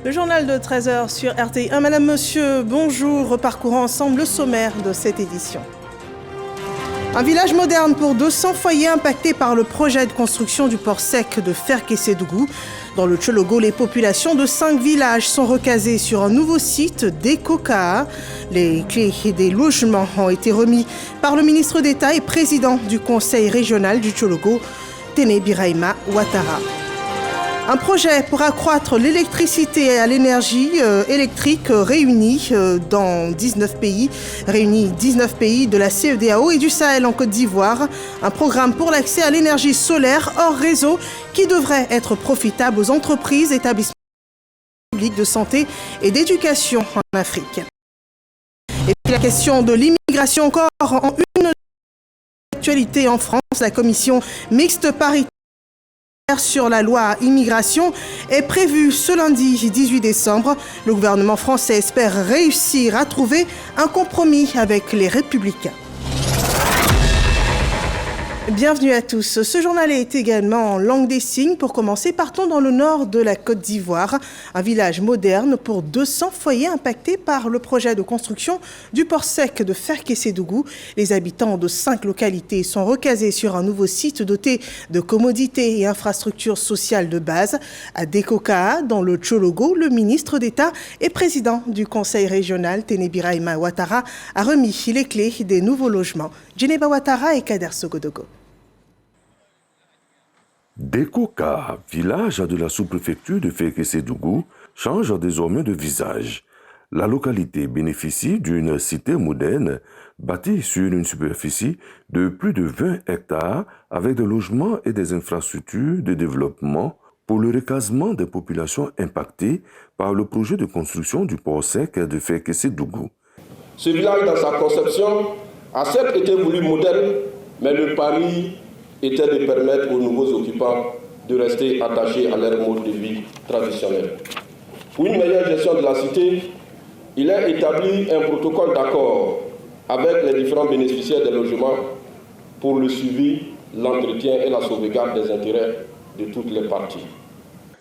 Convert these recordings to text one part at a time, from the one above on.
Le journal de 13h sur RTI1. Madame, monsieur, bonjour. Reparcourons ensemble le sommaire de cette édition. Un village moderne pour 200 foyers impactés par le projet de construction du port sec de Ferkessédougou. Dans le Tchologo, les populations de 5 villages sont recasées sur un nouveau site d'Ecoca. Les clés des logements ont été remis par le ministre d'État et président du conseil régional du Tchologo, Téné Birahima Ouattara. Un projet pour accroître l'électricité à l'énergie électrique réunis 19 pays de la CEDEAO et du Sahel en Côte d'Ivoire. Un programme pour l'accès à l'énergie solaire hors réseau qui devrait être profitable aux entreprises, établissements publics de santé et d'éducation en Afrique. Et puis la question de l'immigration encore en une actualité en France. La commission mixte paritaire sur la loi immigration est prévue ce lundi 18 décembre. Le gouvernement français espère réussir à trouver un compromis avec les Républicains. Bienvenue à tous. Ce journal est également en langue des signes. Pour commencer, partons dans le nord de la Côte d'Ivoire. Un village moderne pour 200 foyers impactés par le projet de construction du port sec de Ferkessédougou. Les habitants de 5 localités sont recasés sur un nouveau site doté de commodités et infrastructures sociales de base. À Dekoka, dans le Tchologo, le ministre d'État et président du conseil régional, Téné Birahima Ouattara, a remis les clés des nouveaux logements. Djeneba Ouattara et Kader Sogodogo. Dekoka, village de la sous-préfecture de Ferkessédougou, change désormais de visage. La localité bénéficie d'une cité moderne bâtie sur une superficie de plus de 20 hectares avec des logements et des infrastructures de développement pour le recasement des populations impactées par le projet de construction du port sec de Ferkessédougou. Ce village, dans sa conception, a certes été voulu moderne, mais le pari était de permettre aux nouveaux occupants de rester attachés à leur mode de vie traditionnel. Pour une meilleure gestion de la cité, il a établi un protocole d'accord avec les différents bénéficiaires des logements pour le suivi, l'entretien et la sauvegarde des intérêts de toutes les parties.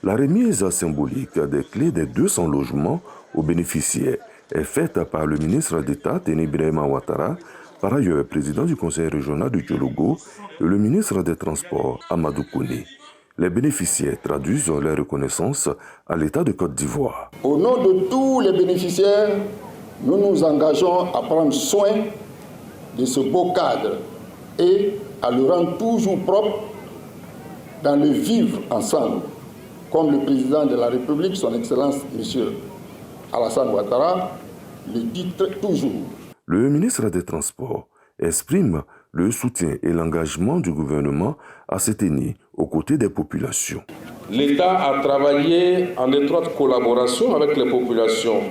La remise symbolique des clés des 200 logements aux bénéficiaires est faite par le ministre d'État Téné Birahima Ouattara, par ailleurs président du conseil régional du Tchologo, et le ministre des Transports Amadou Kouné. Les bénéficiaires traduisent leur reconnaissance à l'État de Côte d'Ivoire. Au nom de tous les bénéficiaires, nous nous engageons à prendre soin de ce beau cadre et à le rendre toujours propre dans le vivre ensemble, comme le président de la République, son Excellence M. Alassane Ouattara, le dit toujours. Le ministre des Transports exprime le soutien et l'engagement du gouvernement à se tenir aux côtés des populations. L'État a travaillé en étroite collaboration avec les populations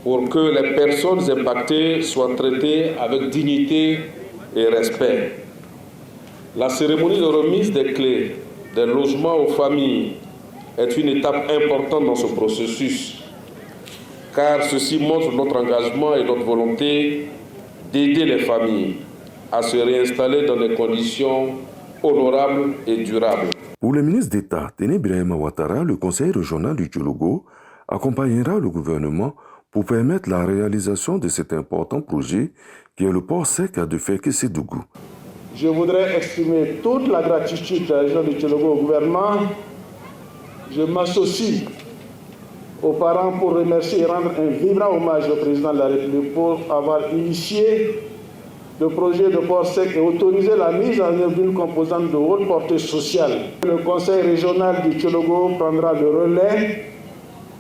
pour que les personnes impactées soient traitées avec dignité et respect. La cérémonie de remise des clés des logements aux familles est une étape importante dans ce processus, car ceci montre notre engagement et notre volonté d'aider les familles à se réinstaller dans des conditions honorables et durables. Pour le ministre d'État Téné Birahima Ouattara, le conseil régional du Tchologo accompagnera le gouvernement pour permettre la réalisation de cet important projet qui est le port sec de Ferkessédougou. Je voudrais exprimer toute la gratitude de la région du Tchologo au gouvernement. Je m'associe aux parents pour remercier et rendre un vibrant hommage au président de la République pour avoir initié le projet de port sec et autorisé la mise en œuvre d'une composante de haute portée sociale. Le conseil régional du Tchologo prendra le relais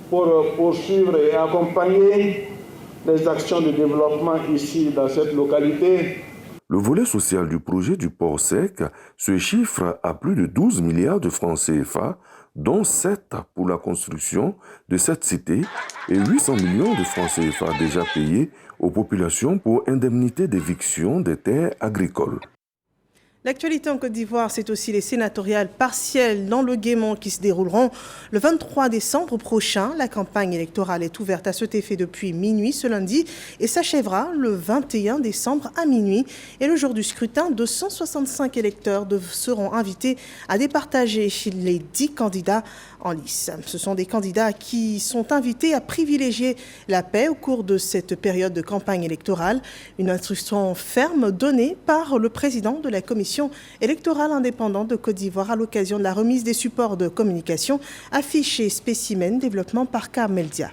pour poursuivre et accompagner les actions de développement ici dans cette localité. Le volet social du projet du port sec se chiffre à plus de 12 milliards de francs CFA, dont 7 pour la construction de cette cité et 800 millions de francs CFA déjà payés aux populations pour indemnité d'éviction des terres agricoles. L'actualité en Côte d'Ivoire, c'est aussi les sénatoriales partielles dans le Guémont qui se dérouleront le 23 décembre prochain. La campagne électorale est ouverte à cet effet depuis minuit ce lundi et s'achèvera le 21 décembre à minuit. Et le jour du scrutin, 265 électeurs seront invités à départager les 10 candidats en lice. Ce sont des candidats qui sont invités à privilégier la paix au cours de cette période de campagne électorale. Une instruction ferme donnée par le président de la commission électorale indépendante de Côte d'Ivoire à l'occasion de la remise des supports de communication, affiches et spécimens, développement par Carmeldia.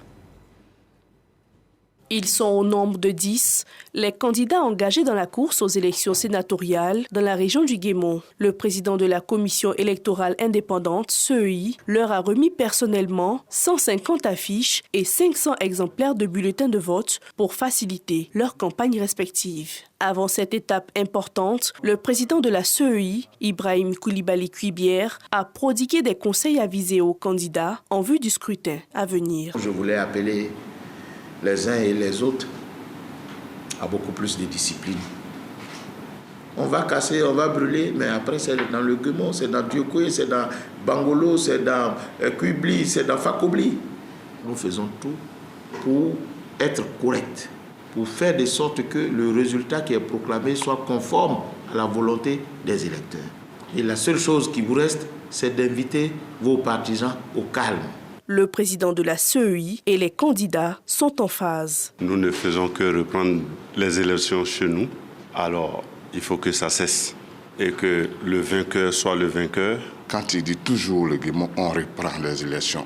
Ils sont au nombre de 10, les candidats engagés dans la course aux élections sénatoriales dans la région du Guémont. Le président de la commission électorale indépendante, CEI, leur a remis personnellement 150 affiches et 500 exemplaires de bulletins de vote pour faciliter leurs campagnes respectives. Avant cette étape importante, le président de la CEI, Ibrahim Koulibaly Cuibière, a prodigué des conseils avisés aux candidats en vue du scrutin à venir. Je voulais appeler les uns et les autres à beaucoup plus de discipline. On va casser, on va brûler, mais après c'est dans le Guémont, c'est dans Diokoué, c'est dans Bangolo, c'est dans Kuibli, c'est dans Fakobli. Nous faisons tout pour être corrects, pour faire de sorte que le résultat qui est proclamé soit conforme à la volonté des électeurs. Et la seule chose qui vous reste, c'est d'inviter vos partisans au calme. Le président de la CEI et les candidats sont en phase. Nous ne faisons que reprendre les élections chez nous. Alors, il faut que ça cesse et que le vainqueur soit le vainqueur. Quand il dit toujours le Guémont, on reprend les élections,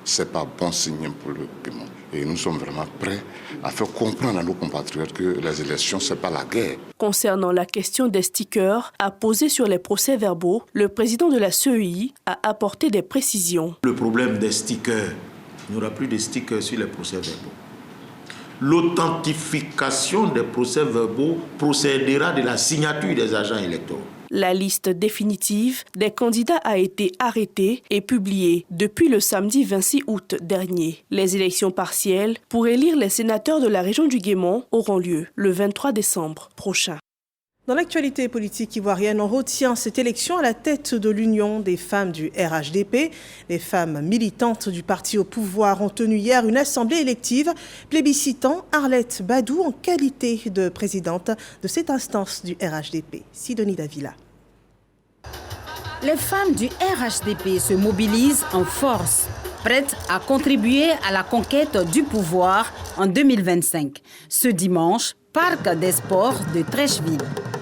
ce n'est pas bon signe pour le Guémont. Et nous sommes vraiment prêts à faire comprendre à nos compatriotes que les élections, ce n'est pas la guerre. Concernant la question des stickers apposés sur les procès-verbaux, le président de la CEI a apporté des précisions. Le problème des stickers, il n'y aura plus de stickers sur les procès-verbaux. L'authentification des procès-verbaux procédera de la signature des agents électoraux. La liste définitive des candidats a été arrêtée et publiée depuis le samedi 26 août dernier. Les élections partielles pour élire les sénateurs de la région du Guémont auront lieu le 23 décembre prochain. Dans l'actualité politique ivoirienne, on retient cette élection à la tête de l'Union des femmes du RHDP. Les femmes militantes du parti au pouvoir ont tenu hier une assemblée élective plébiscitant Arlette Badou en qualité de présidente de cette instance du RHDP. Sidonie Davila. Les femmes du RHDP se mobilisent en force, prêtes à contribuer à la conquête du pouvoir en 2025. Ce dimanche, Parc des Sports de Trècheville.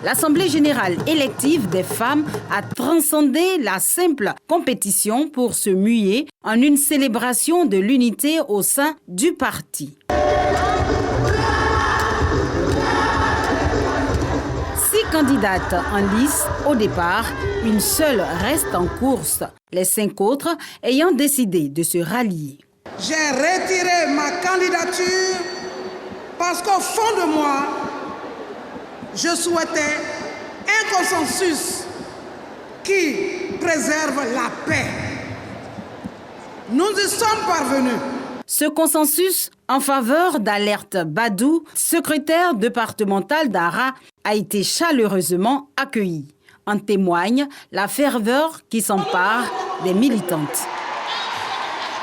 L'Assemblée générale élective des femmes a transcendé la simple compétition pour se muer en une célébration de l'unité au sein du parti. 6 candidates en lice au départ, une seule reste en course, les 5 autres ayant décidé de se rallier. J'ai retiré ma candidature parce qu'au fond de moi, je souhaitais un consensus qui préserve la paix. Nous y sommes parvenus. Ce consensus en faveur d'Alerte Badou, secrétaire départementale d'Ara, a été chaleureusement accueilli. En témoigne la ferveur qui s'empare des militantes.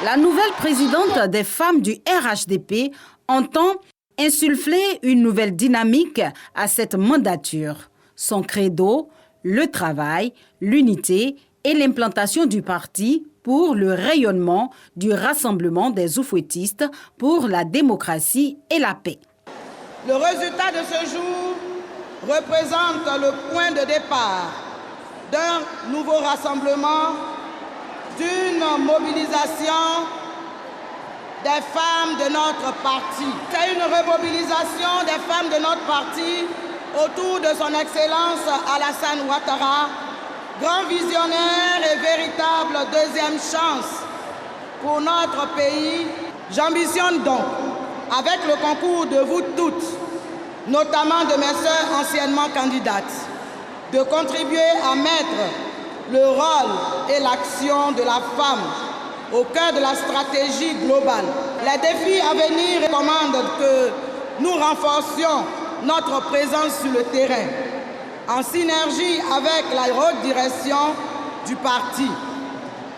La nouvelle présidente des femmes du RHDP entend insuffler une nouvelle dynamique à cette mandature. Son credo, le travail, l'unité et l'implantation du parti pour le rayonnement du rassemblement des oufouettistes pour la démocratie et la paix. Le résultat de ce jour représente le point de départ d'un nouveau rassemblement, d'une mobilisation des femmes de notre parti. C'est une remobilisation des femmes de notre parti autour de son Excellence Alassane Ouattara, grand visionnaire et véritable deuxième chance pour notre pays. J'ambitionne donc, avec le concours de vous toutes, notamment de mes sœurs anciennement candidates, de contribuer à mettre le rôle et l'action de la femme au cœur de la stratégie globale. Les défis à venir recommandent que nous renforcions notre présence sur le terrain en synergie avec la haute direction du parti,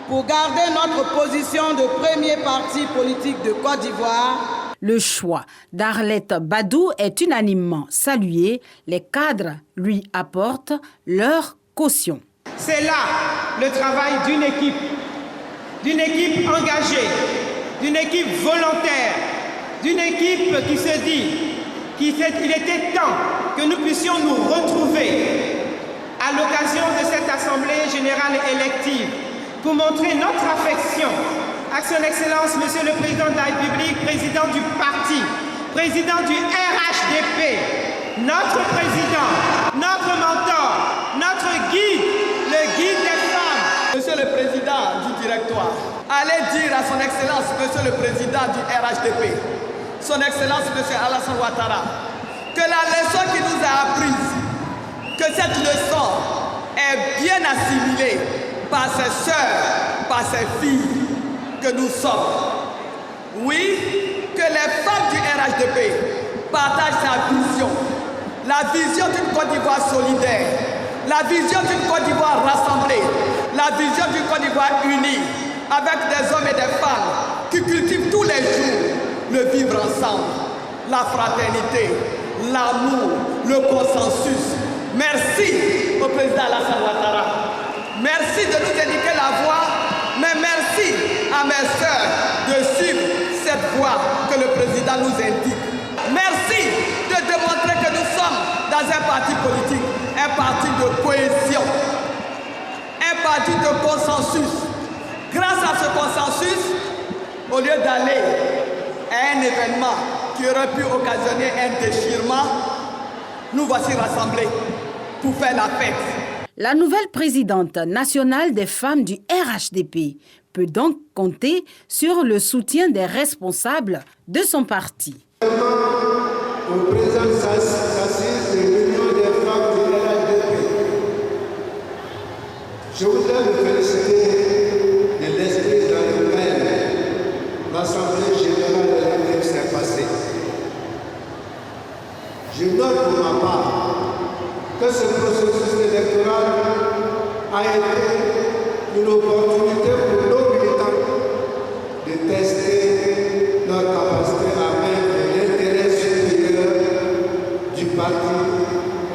pour garder notre position de premier parti politique de Côte d'Ivoire. Le choix d'Arlette Badou est unanimement salué. Les cadres lui apportent leur caution. C'est là le travail d'une équipe engagée, d'une équipe volontaire, d'une équipe qui se dit qu'il était temps que nous puissions nous retrouver à l'occasion de cette Assemblée générale élective pour montrer notre affection à son Excellence, Monsieur le Président de la République, président du parti, président du RHDP, notre président, notre mentor, notre guide, le guide des femmes. Monsieur le Président du directoire, allez dire à son Excellence, Monsieur le Président du RHDP, son Excellence, Monsieur Alassane Ouattara, que la leçon qu'il nous a apprise, que cette leçon est bien assimilée par ses sœurs, par ses filles que nous sommes. Oui, que les femmes du RHDP partagent sa vision, la vision d'une Côte d'Ivoire solidaire, la vision d'une Côte d'Ivoire rassemblée, la vision d'une Côte d'Ivoire unie, avec des hommes et des femmes qui cultivent tous les jours le vivre ensemble, la fraternité, l'amour, le consensus. Merci au président Alassane Ouattara. Merci de nous indiquer la voie, mais merci à mes sœurs de suivre cette voie que le président nous indique. Merci de démontrer que nous sommes dans un parti politique, un parti de cohésion, un parti de consensus. Grâce à ce consensus, au lieu d'aller à un événement qui aurait pu occasionner un déchirement, nous voici rassemblés pour faire la fête. La nouvelle présidente nationale des femmes du RHDP peut donc compter sur le soutien des responsables de son parti. Au président s'assise de l'Union des femmes du RHDP, je voudrais me féliciter de l'esprit dans lequel l'Assemblée générale élective s'est passée. Je note pour ma part que ce processus électoral a été une opportunité pour nos militants de tester leur capacité à mettre l'intérêt supérieur du parti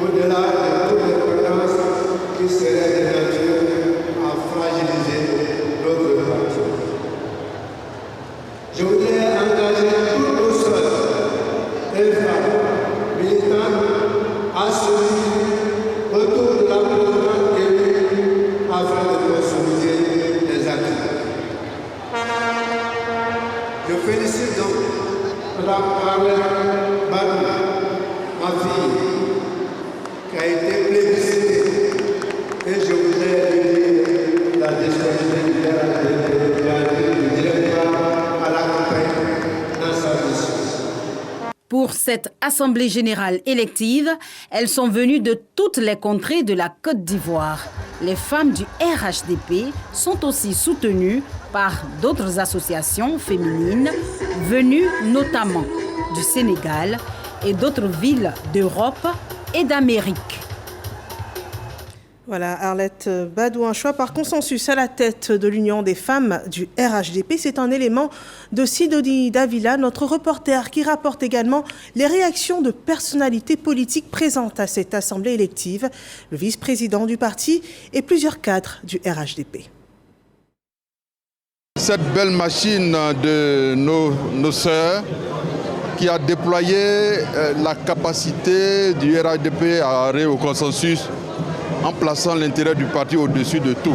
au-delà de toutes les tendances qui seraient de nature à fragiliser notre parti. Je voudrais engager toutes nos sœurs et femmes militantes à celui autour de la présidente élue afin de consolider les acquis. Je félicite donc Mme Arlette Badou, ma fille, qui a été plébiscitée, et je voudrais lui dire la disponibilité du directeur à l'accompagner dans sa mission. Pour cette Assemblée générale élective, elles sont venues de toutes les contrées de la Côte d'Ivoire. Les femmes du RHDP sont aussi soutenues par d'autres associations féminines venues notamment du Sénégal et d'autres villes d'Europe et d'Amérique. Voilà, Arlette Badou, un choix par consensus à la tête de l'Union des femmes du RHDP. C'est un élément de Sidoni Davila, notre reporter, qui rapporte également les réactions de personnalités politiques présentes à cette assemblée élective, le vice-président du parti et plusieurs cadres du RHDP. Cette belle machine de nos sœurs qui a déployé la capacité du RHDP à arriver au consensus en plaçant l'intérêt du parti au-dessus de tout.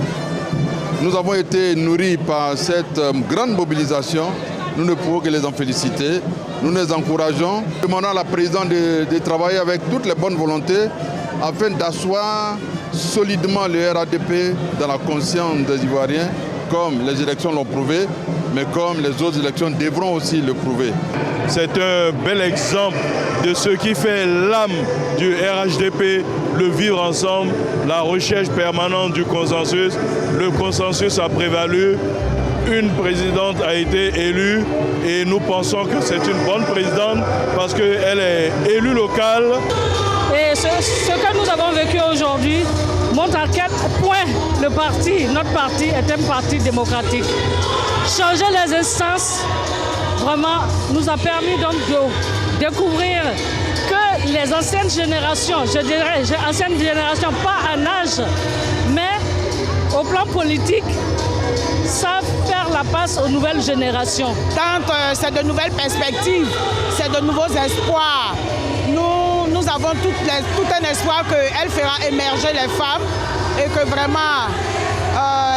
Nous avons été nourris par cette grande mobilisation. Nous ne pouvons que les en féliciter. Nous les encourageons. Nous demandons à la présidente de travailler avec toutes les bonnes volontés afin d'asseoir solidement le RHDP dans la conscience des Ivoiriens, comme les élections l'ont prouvé, mais comme les autres élections devront aussi le prouver. C'est un bel exemple de ce qui fait l'âme du RHDP, le vivre ensemble, la recherche permanente du consensus. Le consensus a prévalu, une présidente a été élue et nous pensons que c'est une bonne présidente parce qu'elle est élue locale. Et ce que nous avons vécu aujourd'hui montre à quel point notre parti est un parti démocratique. Changer les instances, vraiment, nous a permis donc de découvrir que les anciennes générations, je dirais anciennes générations, pas en âge, mais au plan politique, savent faire la passe aux nouvelles générations. Quand c'est de nouvelles perspectives, c'est de nouveaux espoirs. Nous avons tout un espoir qu'elle fera émerger les femmes et que vraiment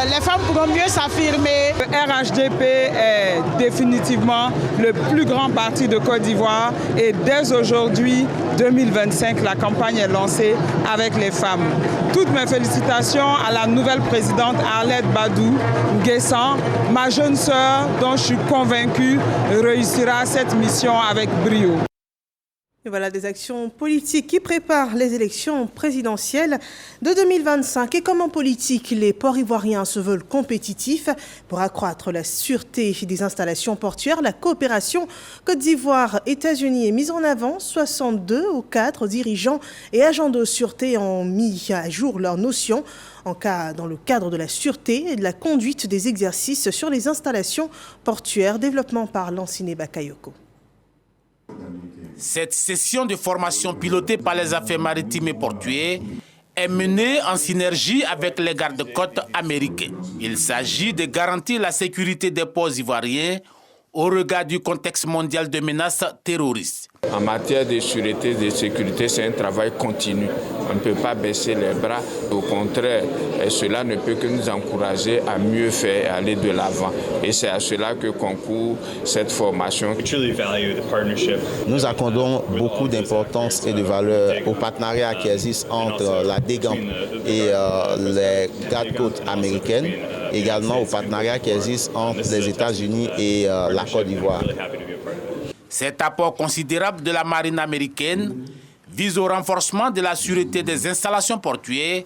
les femmes pourront mieux s'affirmer. Le RHDP est définitivement le plus grand parti de Côte d'Ivoire et dès aujourd'hui, 2025, la campagne est lancée avec les femmes. Toutes mes félicitations à la nouvelle présidente Arlette Badou Nguessan, ma jeune sœur dont je suis convaincue réussira cette mission avec brio. Et voilà des actions politiques qui préparent les élections présidentielles de 2025. Et comme en politique, les ports ivoiriens se veulent compétitifs pour accroître la sûreté des installations portuaires, la coopération Côte d'Ivoire-États-Unis est mise en avant. 62 ou 4 dirigeants et agents de sûreté ont mis à jour leurs notions dans le cadre de la sûreté et de la conduite des exercices sur les installations portuaires. Développement par Lanciné Bakayoko. Cette session de formation pilotée par les affaires maritimes et portuaires est menée en synergie avec les gardes-côtes américains. Il s'agit de garantir la sécurité des ports ivoiriens au regard du contexte mondial de menaces terroristes. En matière de sûreté et de sécurité, c'est un travail continu. On ne peut pas baisser les bras. Au contraire, cela ne peut que nous encourager à mieux faire et aller de l'avant. Et c'est à cela que concourt cette formation. Nous accordons beaucoup d'importance et de valeur au partenariat qui existe entre la DEGAMP et les gardes-côtes américaines, également au partenariat qui existe entre les États-Unis et la Côte d'Ivoire. Cet apport considérable de la marine américaine vise au renforcement de la sûreté des installations portuaires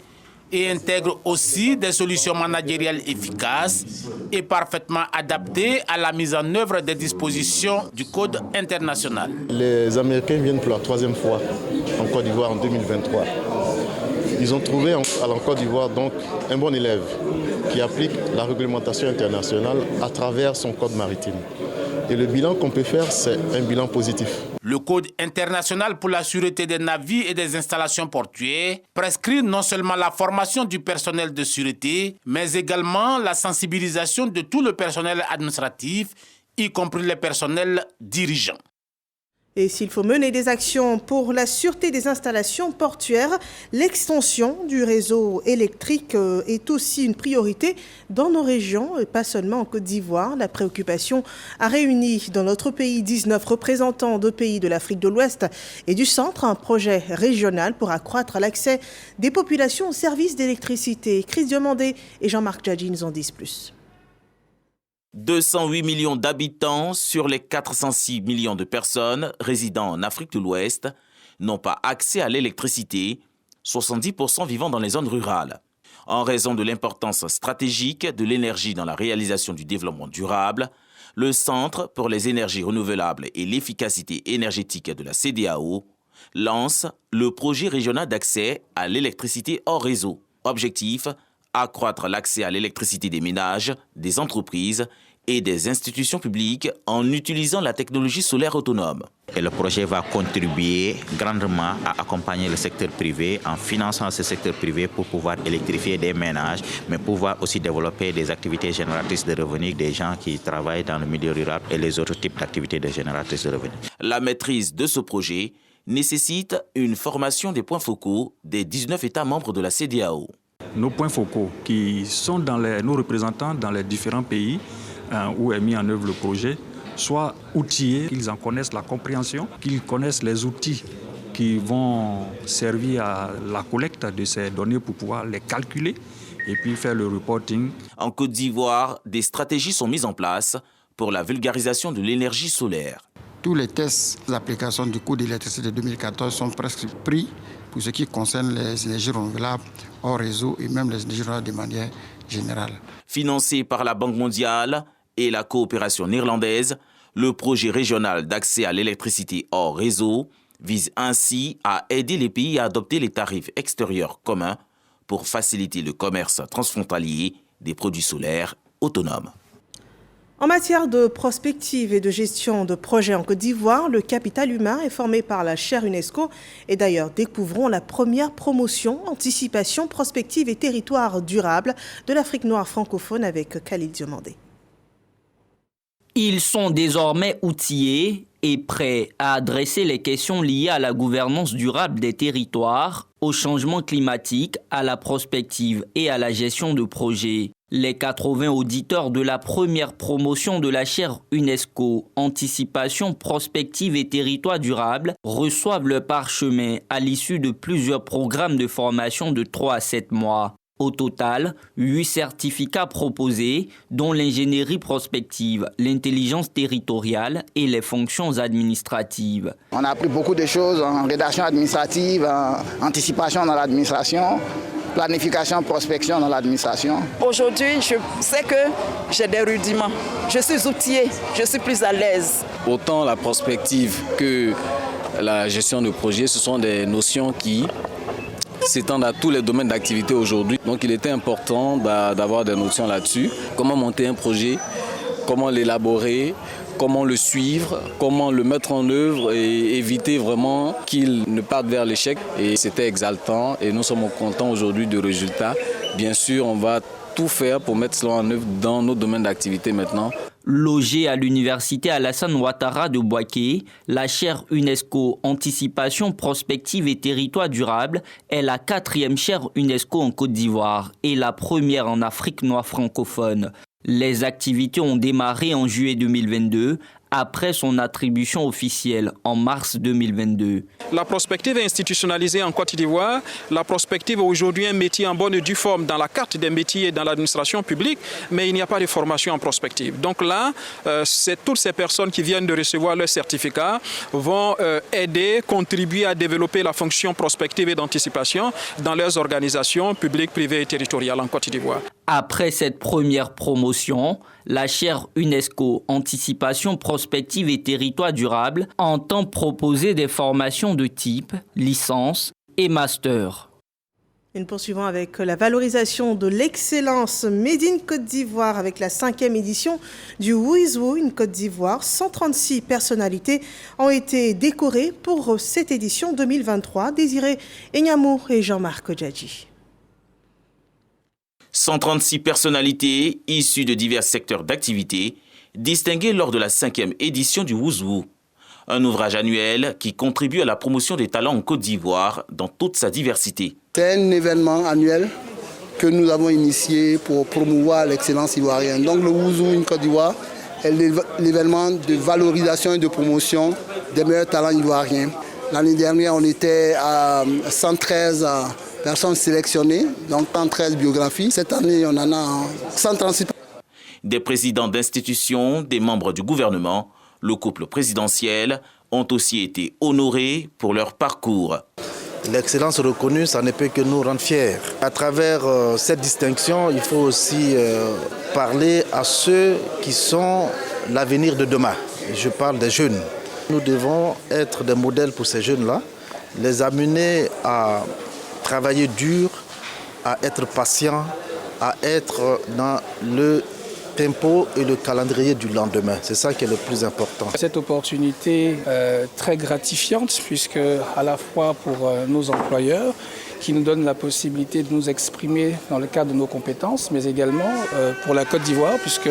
et intègre aussi des solutions managériales efficaces et parfaitement adaptées à la mise en œuvre des dispositions du Code international. Les Américains viennent pour la 3e fois en Côte d'Ivoire en 2023. Ils ont trouvé en Côte d'Ivoire donc un bon élève qui applique la réglementation internationale à travers son code maritime. Et le bilan qu'on peut faire, c'est un bilan positif. Le Code international pour la sûreté des navires et des installations portuaires prescrit non seulement la formation du personnel de sûreté, mais également la sensibilisation de tout le personnel administratif, y compris les personnels dirigeants. Et s'il faut mener des actions pour la sûreté des installations portuaires, l'extension du réseau électrique est aussi une priorité dans nos régions, et pas seulement en Côte d'Ivoire. La préoccupation a réuni dans notre pays 19 représentants de pays de l'Afrique de l'Ouest et du Centre, un projet régional pour accroître l'accès des populations aux services d'électricité. Chris Diomandé et Jean-Marc Djadji nous en disent plus. 208 millions d'habitants sur les 406 millions de personnes résidant en Afrique de l'Ouest n'ont pas accès à l'électricité, 70% vivant dans les zones rurales. En raison de l'importance stratégique de l'énergie dans la réalisation du développement durable, le Centre pour les énergies renouvelables et l'efficacité énergétique de la CEDEAO lance le projet régional d'accès à l'électricité hors réseau. Objectif : accroître l'accès à l'électricité des ménages, des entreprises et des institutions publiques en utilisant la technologie solaire autonome. Et le projet va contribuer grandement à accompagner le secteur privé en finançant ce secteur privé pour pouvoir électrifier des ménages, mais pouvoir aussi développer des activités génératrices de revenus des gens qui travaillent dans le milieu rural et les autres types d'activités génératrices de revenus. La maîtrise de ce projet nécessite une formation des points focaux des 19 États membres de la CEDEAO. Nos points focaux qui sont nos représentants dans les différents pays où est mis en œuvre le projet, soient outillés, qu'ils en connaissent la compréhension, qu'ils connaissent les outils qui vont servir à la collecte de ces données pour pouvoir les calculer et puis faire le reporting. En Côte d'Ivoire, des stratégies sont mises en place pour la vulgarisation de l'énergie solaire. Tous les tests d'application du coût de l'électricité de 2014 sont presque pris pour ce qui concerne les énergies renouvelables hors réseau et même les énergies renouvelables de manière générale. Financé par la Banque mondiale et la coopération néerlandaise, le projet régional d'accès à l'électricité hors réseau vise ainsi à aider les pays à adopter les tarifs extérieurs communs pour faciliter le commerce transfrontalier des produits solaires autonomes. En matière de prospective et de gestion de projets en Côte d'Ivoire, le capital humain est formé par la chaire UNESCO. Et d'ailleurs, découvrons la première promotion, anticipation, prospective et territoire durable de l'Afrique noire francophone avec Khalid Diomandé. Ils sont désormais outillés et prêts à adresser les questions liées à la gouvernance durable des territoires, au changement climatique, à la prospective et à la gestion de projets. Les 80 auditeurs de la première promotion de la chaire UNESCO, Anticipation, Prospective et Territoire Durable, reçoivent le parchemin à l'issue de plusieurs programmes de formation de 3 à 7 mois. Au total, 8 certificats proposés, dont l'ingénierie prospective, l'intelligence territoriale et les fonctions administratives. On a appris beaucoup de choses en rédaction administrative, en anticipation dans l'administration, planification, prospection dans l'administration. Aujourd'hui, je sais que j'ai des rudiments. Je suis outillée, je suis plus à l'aise. Autant la prospective que la gestion de projet, ce sont des notions qui s'étendent à tous les domaines d'activité aujourd'hui. Donc il était important d'avoir des notions là-dessus. Comment monter un projet, comment l'élaborer, comment le suivre, comment le mettre en œuvre et éviter vraiment qu'il ne parte vers l'échec. Et c'était exaltant et nous sommes contents aujourd'hui du résultat. Bien sûr, on va tout faire pour mettre cela en œuvre dans nos domaines d'activité maintenant. Logée à l'université Alassane Ouattara de Bouaké, la chaire UNESCO Anticipation, Prospective et Territoire Durable est la 4e chaire UNESCO en Côte d'Ivoire et la première en Afrique noire francophone. Les activités ont démarré en juillet 2022 après son attribution officielle en mars 2022. La prospective est institutionnalisée en Côte d'Ivoire. La prospective est aujourd'hui un métier en bonne et due forme dans la carte des métiers et dans l'administration publique, mais il n'y a pas de formation en prospective. Donc là, c'est toutes ces personnes qui viennent de recevoir leur certificat vont aider, contribuer à développer la fonction prospective et d'anticipation dans leurs organisations publiques, privées et territoriales en Côte d'Ivoire. Après cette première promotion, la chaire UNESCO Anticipation, Prospective et Territoire Durable entend proposer des formations de type licence et master. Et nous poursuivons avec la valorisation de l'excellence Made in Côte d'Ivoire avec la 5e édition du Who is Who in Côte d'Ivoire. 136 personnalités ont été décorées pour cette édition 2023. Désiré Enyamou et Jean-Marc Djadji. 136 personnalités issues de divers secteurs d'activité distinguées lors de la 5e édition du Who's Who, un ouvrage annuel qui contribue à la promotion des talents en Côte d'Ivoire dans toute sa diversité. C'est un événement annuel que nous avons initié pour promouvoir l'excellence ivoirienne. Donc le Who's Who in Côte d'Ivoire est l'événement de valorisation et de promotion des meilleurs talents ivoiriens. L'année dernière, on était à 113 personnes sélectionnées, donc 113 biographies. Cette année, on en a 136. Des présidents d'institutions, des membres du gouvernement, le couple présidentiel ont aussi été honorés pour leur parcours. L'excellence reconnue, ça ne peut que nous rendre fiers. À travers cette distinction, il faut aussi parler à ceux qui sont l'avenir de demain. Je parle des jeunes. Nous devons être des modèles pour ces jeunes-là, les amener à travailler dur, à être patient, à être dans le tempo et le calendrier du lendemain. C'est ça qui est le plus important. Cette opportunité très gratifiante, puisque à la fois pour nos employeurs, qui nous donnent la possibilité de nous exprimer dans le cadre de nos compétences, mais également pour la Côte d'Ivoire, puisque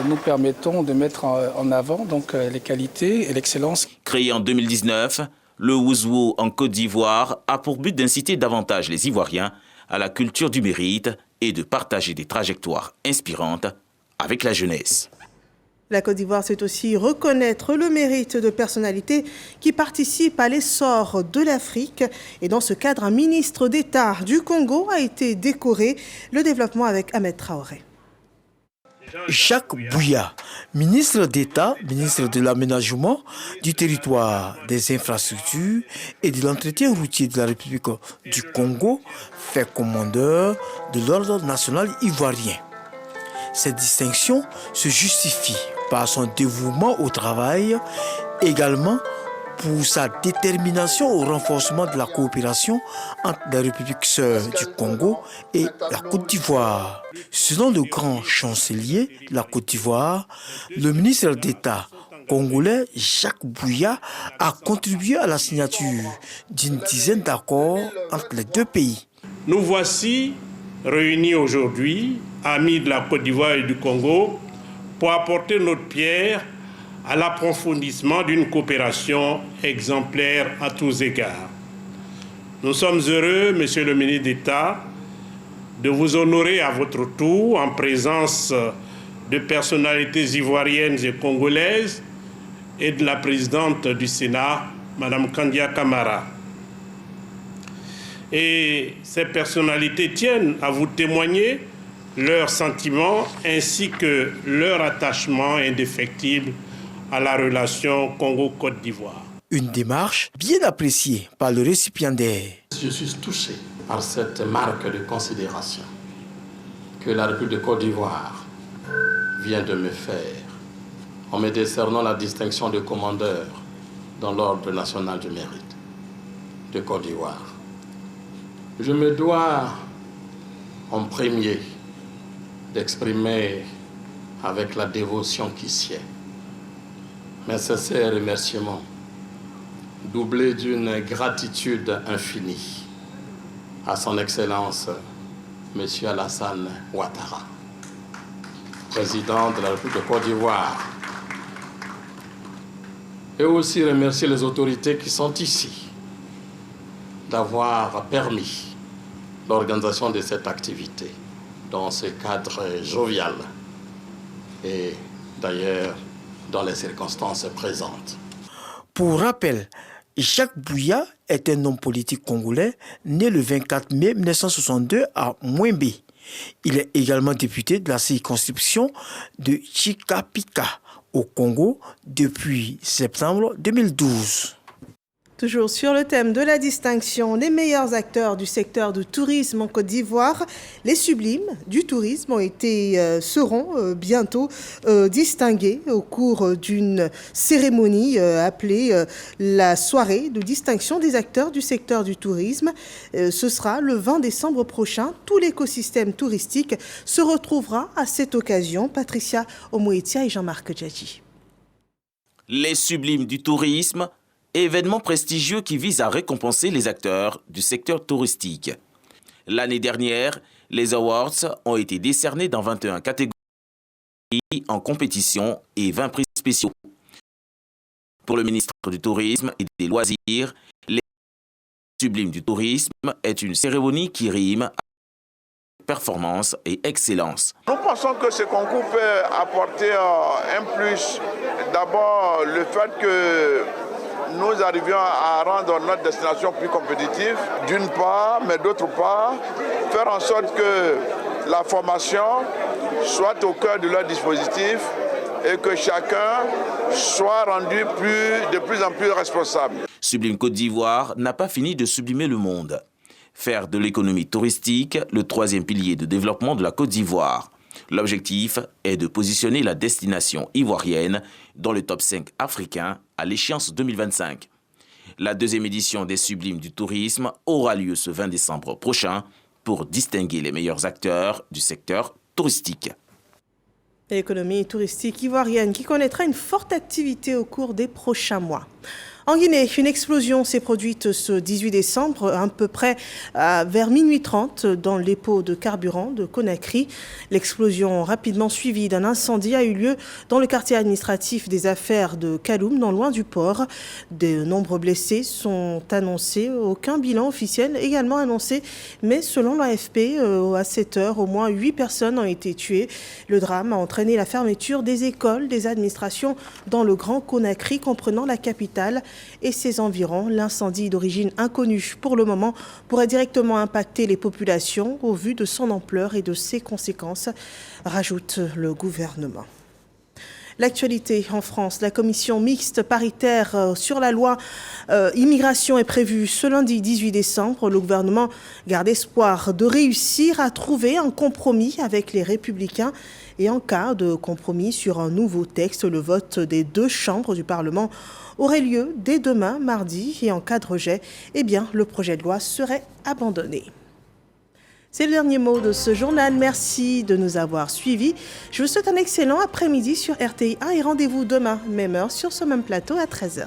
nous permettons de mettre en avant donc, les qualités et l'excellence. Créé en 2019, le Who's Who en Côte d'Ivoire a pour but d'inciter davantage les Ivoiriens à la culture du mérite et de partager des trajectoires inspirantes avec la jeunesse. La Côte d'Ivoire, c'est aussi reconnaître le mérite de personnalités qui participent à l'essor de l'Afrique. Et dans ce cadre, un ministre d'État du Congo a été décoré. Le développement avec Ahmed Traoré. Jacques Bouya, ministre d'État, ministre de l'Aménagement, du Territoire, des Infrastructures et de l'Entretien routier de la République du Congo, fait commandeur de l'Ordre national ivoirien. Cette distinction se justifie par son dévouement au travail, également pour sa détermination au renforcement de la coopération entre la République sœur du Congo et la Côte d'Ivoire. Selon le grand chancelier de la Côte d'Ivoire, le ministre d'État congolais Jacques Bouya a contribué à la signature d'une dizaine d'accords entre les deux pays. Nous voici réunis aujourd'hui, amis de la Côte d'Ivoire et du Congo, pour apporter notre pierre à l'approfondissement d'une coopération exemplaire à tous égards. Nous sommes heureux, Monsieur le ministre d'État, de vous honorer à votre tour en présence de personnalités ivoiriennes et congolaises et de la présidente du Sénat, Madame Kandia Camara. Et ces personnalités tiennent à vous témoigner leurs sentiments ainsi que leur attachement indéfectible à la relation Congo-Côte d'Ivoire. Une démarche bien appréciée par le récipiendaire. Je suis touché par cette marque de considération que la République de Côte d'Ivoire vient de me faire en me décernant la distinction de commandeur dans l'Ordre national du mérite de Côte d'Ivoire. Je me dois en premier d'exprimer avec la dévotion qui sied mes sincères remerciements, doublés d'une gratitude infinie à son Excellence M. Alassane Ouattara, président de la République de Côte d'Ivoire, et aussi remercier les autorités qui sont ici d'avoir permis l'organisation de cette activité dans ce cadre jovial et d'ailleurs dans les circonstances présentes. Pour rappel, Jacques Bouya est un homme politique congolais né le 24 mai 1962 à Mouembe. Il est également député de la circonscription de Chikapika au Congo depuis septembre 2012. Toujours sur le thème de la distinction, les meilleurs acteurs du secteur du tourisme en Côte d'Ivoire, les sublimes du tourisme seront bientôt distingués au cours d'une cérémonie appelée la soirée de distinction des acteurs du secteur du tourisme. Ce sera le 20 décembre prochain. Tout l'écosystème touristique se retrouvera à cette occasion. Patricia Omoetia et Jean-Marc Djadji. Les sublimes du tourisme, événement prestigieux qui vise à récompenser les acteurs du secteur touristique. L'année dernière, les awards ont été décernés dans 21 catégories en compétition et 20 prix spéciaux. Pour le ministre du Tourisme et des Loisirs, les sublimes du tourisme est une cérémonie qui rime avec performance et excellence. Nous pensons que ce concours peut apporter un plus. D'abord, le fait que nous arrivions à rendre notre destination plus compétitive, d'une part, mais d'autre part, faire en sorte que la formation soit au cœur de leur dispositif et que chacun soit rendu de plus en plus responsable. Sublime Côte d'Ivoire n'a pas fini de sublimer le monde. Faire de l'économie touristique le troisième pilier de développement de la Côte d'Ivoire. L'objectif est de positionner la destination ivoirienne dans le top 5 africain à l'échéance 2025. La deuxième édition des Sublimes du tourisme aura lieu ce 20 décembre prochain pour distinguer les meilleurs acteurs du secteur touristique. L'économie touristique ivoirienne qui connaîtra une forte activité au cours des prochains mois. En Guinée, une explosion s'est produite ce 18 décembre, à peu près vers minuit 30, dans le dépôt de carburant de Conakry. L'explosion, rapidement suivie d'un incendie, a eu lieu dans le quartier administratif des affaires de Kaloum, non loin du port. De nombreux blessés sont annoncés, aucun bilan officiel également annoncé, mais selon l'AFP, à 7 heures, au moins 8 personnes ont été tuées. Le drame a entraîné la fermeture des écoles, des administrations dans le Grand Conakry, comprenant la capitale et ses environs. L'incendie d'origine inconnue pour le moment pourrait directement impacter les populations au vu de son ampleur et de ses conséquences, rajoute le gouvernement. L'actualité en France, la commission mixte paritaire sur la loi immigration est prévue ce lundi 18 décembre. Le gouvernement garde espoir de réussir à trouver un compromis avec les Républicains. Et en cas de compromis sur un nouveau texte, le vote des deux chambres du Parlement aurait lieu dès demain, mardi. Et en cas de rejet, le projet de loi serait abandonné. C'est le dernier mot de ce journal. Merci de nous avoir suivis. Je vous souhaite un excellent après-midi sur RTI 1 et rendez-vous demain, même heure, sur ce même plateau à 13h.